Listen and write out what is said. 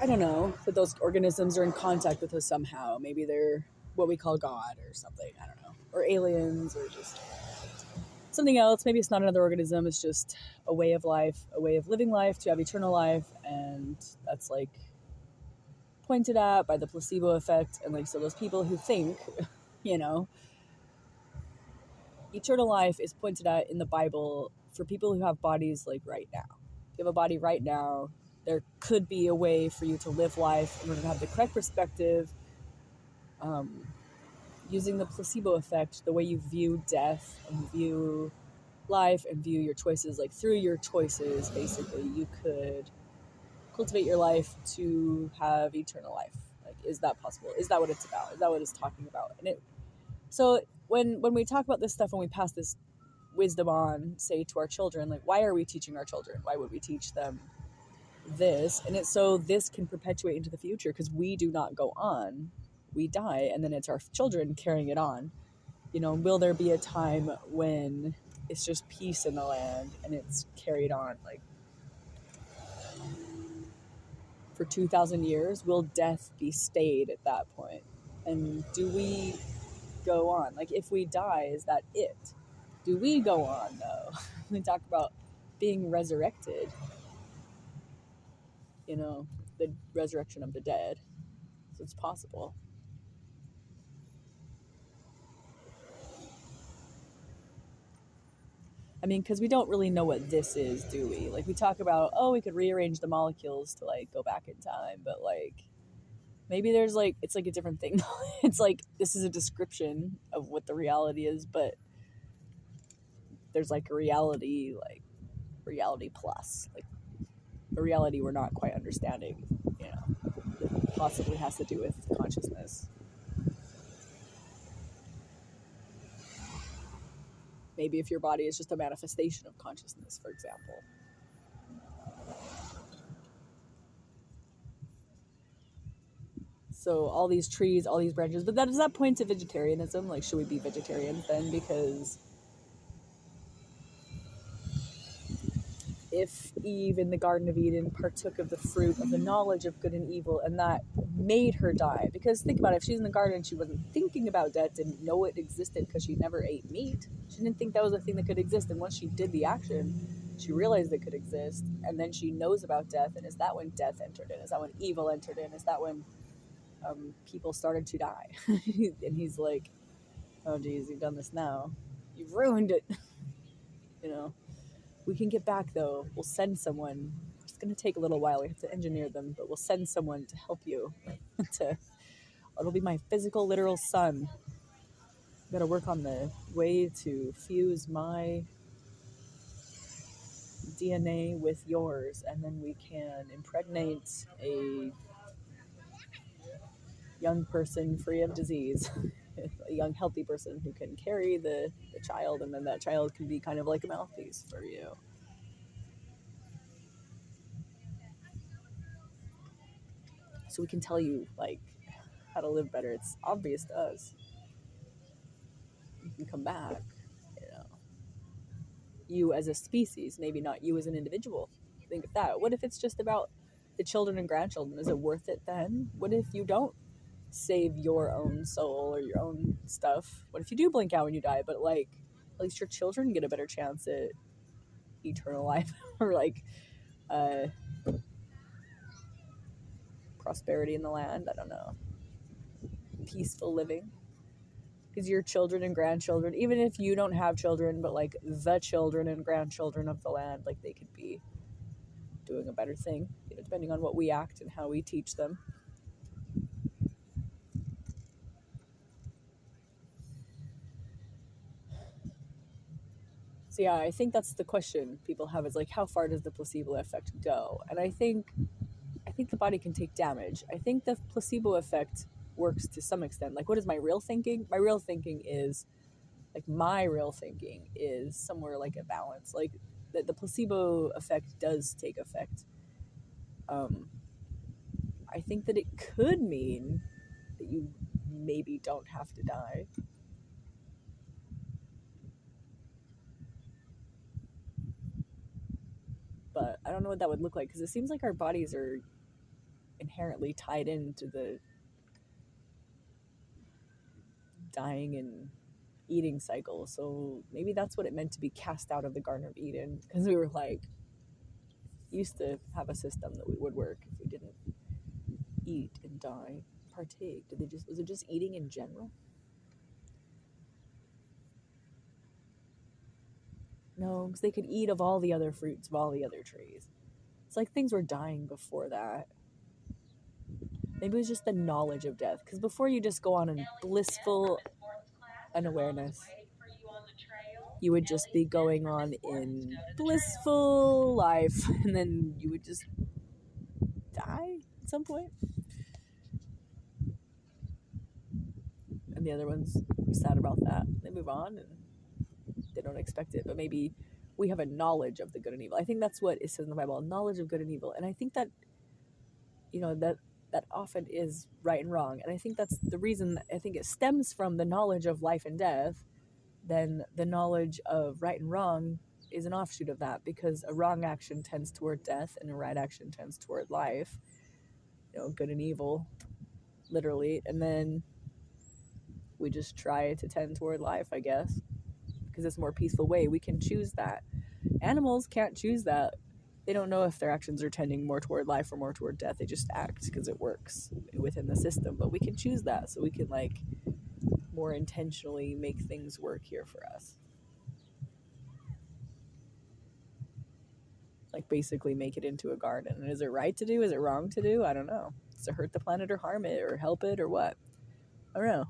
I don't know, that those organisms are in contact with us somehow. Maybe they're what we call God or something. I don't know. Or aliens or just something else. Maybe it's not another organism. It's just a way of life, a way of living life, to have eternal life. And that's like pointed at by the placebo effect. And like, so those people who think, you know, eternal life is pointed at in the Bible for people who have bodies like right now. If you have a body right now, there could be a way for you to live life in order to have the correct perspective, using the placebo effect, the way you view death and view life and view your choices, like through your choices, basically, you could cultivate your life to have eternal life. Like, is that possible? Is that what it's about? Is that what it's talking about? And so when we talk about this stuff, when we pass this wisdom on, say, to our children, like, why are we teaching our children? Why would we teach them this? And it's so this can perpetuate into the future, because we do not go on. We die, and then it's our children carrying it on. You know, will there be a time when it's just peace in the land and it's carried on, like, for 2,000 years? Will death be stayed at that point? And do we go on? Like, if we die, is that it? Do we go on, though? We talk about being resurrected, you know, the resurrection of the dead. So it's possible. I mean, because we don't really know what this is, do we? Like, we talk about, oh, we could rearrange the molecules to, like, go back in time, but, like, maybe there's, like, it's, like, a different thing. It's, like, this is a description of what the reality is, but there's, like, a reality, like, reality plus, like, a reality we're not quite understanding, you know, that possibly has to do with consciousness. Maybe if your body is just a manifestation of consciousness, for example. So all these trees, all these branches, but does that point to vegetarianism? Like, should we be vegetarians then? Because if Eve in the Garden of Eden partook of the fruit of the knowledge of good and evil, and that made her die, because think about it, if she's in the garden and she wasn't thinking about death, didn't know it existed because she never ate meat, she didn't think that was a thing that could exist, and once she did the action, she realized it could exist, and then she knows about death, and is that when death entered in? Is that when evil entered in? Is that when people started to die? And he's like, oh geez, you've done this now, you've ruined it. You know, we can get back though. We'll send someone. It's going to take a little while, we have to engineer them, but we'll send someone to help you. It'll be my physical literal son. Got to work on the way to fuse my DNA with yours, and then we can impregnate a young person free of disease. A young healthy person who can carry the child, and then that child can be kind of like a mouthpiece for you. So we can tell you, like, how to live better. It's obvious to us. You can come back, you know. You as a species, maybe not you as an individual. Think of that. What if it's just about the children and grandchildren? Is it worth it then? What if you don't save your own soul or your own stuff? What if you do blink out when you die, but, like, at least your children get a better chance at eternal life or, like, prosperity in the land? I don't know. Peaceful living. Because your children and grandchildren, even if you don't have children, but, like, the children and grandchildren of the land, like, they could be doing a better thing, you know, depending on what we act and how we teach them. So yeah, I think that's the question people have, is like, how far does the placebo effect go? And I think the body can take damage. I think the placebo effect works to some extent. Like, what is my real thinking? My real thinking is somewhere like a balance. Like, the placebo effect does take effect. I think that it could mean that you maybe don't have to die. But I don't know what that would look like, because it seems like our bodies are inherently tied into the dying and eating cycle. So maybe that's what it meant to be cast out of the Garden of Eden, because we were like used to have a system that we would work if we didn't eat and die, partake. Was it just eating in general? No, because they could eat of all the other fruits of all the other trees. It's like things were dying before that. Maybe it was just the knowledge of death, because before you just go on a blissful unawareness, you would just be going on in blissful life, and then you would just die at some point. And the other ones are sad about that. They move on and they don't expect it, but maybe we have a knowledge of the good and evil. I think that's what it says in the Bible, knowledge of good and evil. And I think that, that often is right and wrong. And I think that's the reason. I think it stems from the knowledge of life and death. Then the knowledge of right and wrong is an offshoot of that, because a wrong action tends toward death and a right action tends toward life. Good and evil, literally. And then we just try to tend toward life, I guess, because it's a more peaceful way. We can choose that. Animals can't choose that. They don't know if their actions are tending more toward life or more toward death. They just act because it works within the system. But we can choose that, so we can more intentionally make things work here for us. Basically make it into a garden. And is it right to do? Is it wrong to do? I don't know. Does it hurt the planet or harm it or help it or what? I don't know.